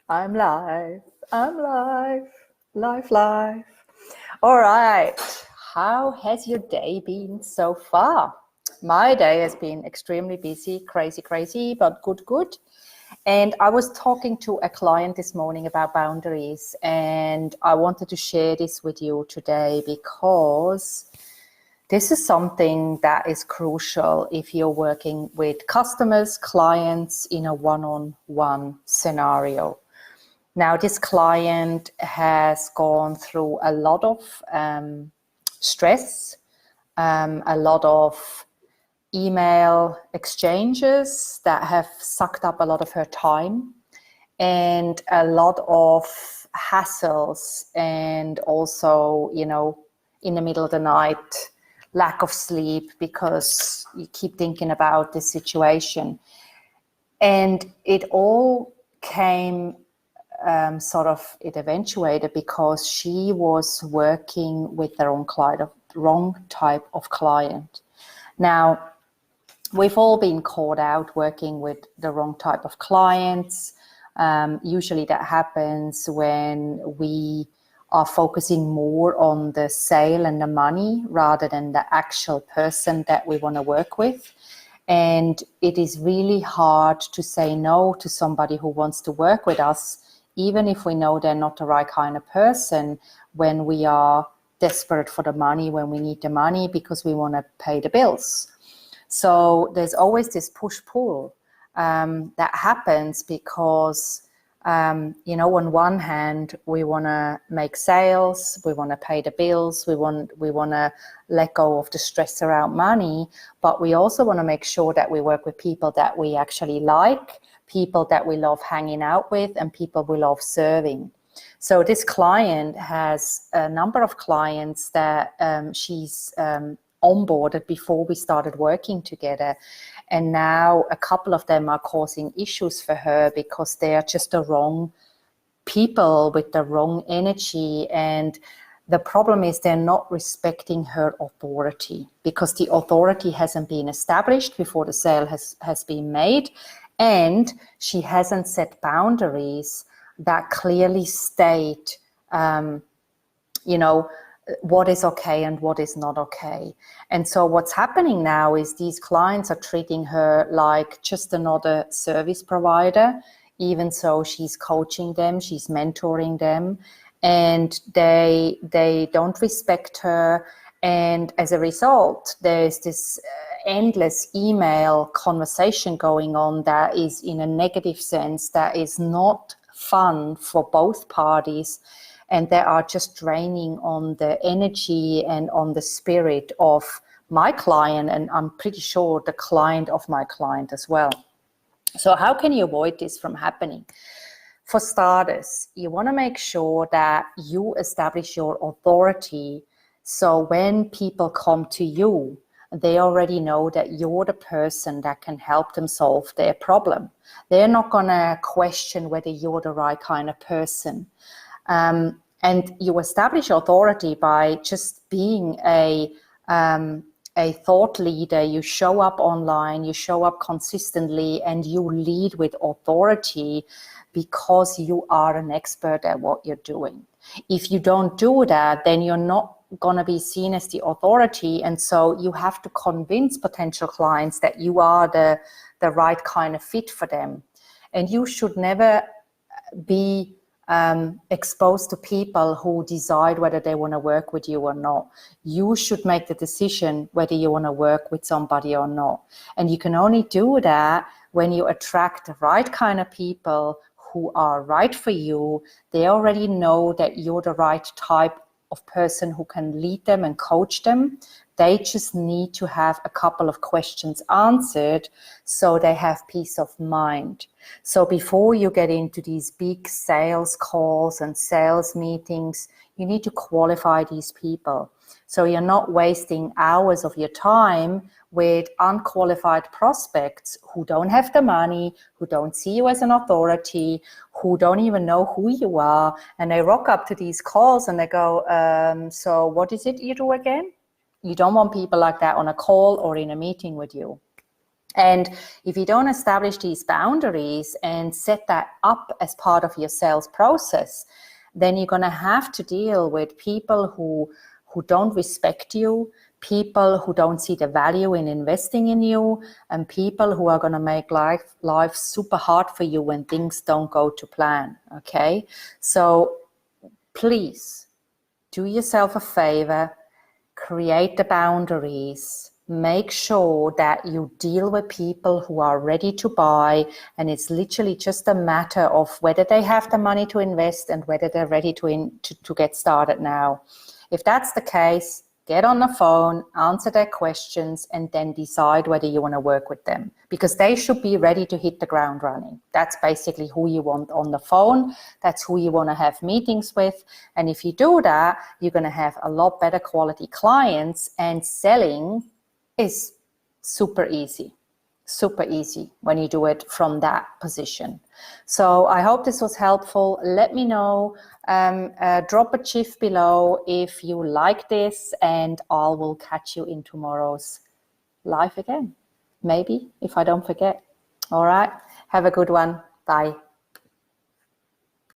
I'm live. I'm live. Live. All right. How has your day been so far? My day has been extremely busy, crazy, but good. And I was talking to a client this morning about boundaries, and I wanted to share this with you today because this is something that is crucial if you're working with customers, clients in a one-on-one scenario. Now, this client has gone through a lot of stress, a lot of email exchanges that have sucked up a lot of her time, and a lot of hassles, and also, in the middle of the night, lack of sleep because you keep thinking about this situation. And it all came it eventuated because she was working with the wrong type of client. Now, we've all been caught out working with the wrong type of clients. Usually that happens when we are focusing more on the sale and the money rather than the actual person that we want to work with. And it is really hard to say no to somebody who wants to work with us, even if we know they're not the right kind of person, when we are desperate for the money, when we need the money because we want to pay the bills. So there's always this push-pull that happens because, on one hand, we want to make sales, we want to pay the bills, we want to let go of the stress around money, but we also want to make sure that we work with people that we actually like, people that we love hanging out with, and people we love serving. So this client has a number of clients that she's onboarded before we started working together. And now a couple of them are causing issues for her because they are just the wrong people with the wrong energy. And the problem is they're not respecting her authority because the authority hasn't been established before the sale has been made. And she hasn't set boundaries that clearly state, what is okay and what is not okay. And so what's happening now is these clients are treating her like just another service provider, even so she's coaching them, she's mentoring them, and they don't respect her. And as a result, there's this endless email conversation going on that is in a negative sense, that is not fun for both parties. And they are just draining on the energy and on the spirit of my client, and I'm pretty sure the client of my client as well. So how can you avoid this from happening? For starters, you want to make sure that you establish your authority. So when people come to you, they already know that you're the person that can help them solve their problem. They're not going to question whether you're the right kind of person. And you establish authority by just being a thought leader. You show up online, you show up consistently, and you lead with authority because you are an expert at what you're doing. If you don't do that, then you're not going to be seen as the authority. And so you have to convince potential clients that you are the right kind of fit for them. And you should never be exposed to people who decide whether they want to work with you or not. You should make the decision whether you want to work with somebody or not. And you can only do that when you attract the right kind of people who are right for you. They already know that you're the right type of person who can lead them and coach them. They just need to have a couple of questions answered so they have peace of mind. So before you get into these big sales calls and sales meetings, you need to qualify these people. So you're not wasting hours of your time with unqualified prospects who don't have the money, who don't see you as an authority, who don't even know who you are. And they rock up to these calls and they go, so what is it you do again? You don't want people like that on a call or in a meeting with you. And if you don't establish these boundaries and set that up as part of your sales process, then you're going to have to deal with people who don't respect you, people who don't see the value in investing in you, and people who are going to make life super hard for you when things don't go to plan. Okay? So please do yourself a favor, create the boundaries, make sure that you deal with people who are ready to buy, and it's literally just a matter of whether they have the money to invest and whether they're ready to get started now. If that's the case, get on the phone, answer their questions, and then decide whether you want to work with them, because they should be ready to hit the ground running. That's basically who you want on the phone. That's who you want to have meetings with. And if you do that, you're going to have a lot better quality clients, and selling is super easy when you do it from that position. So I hope this was helpful. Let me know, drop a GIF below if you like this, and I will catch you in tomorrow's live again. Maybe, if I don't forget. All right, have a good one. Bye.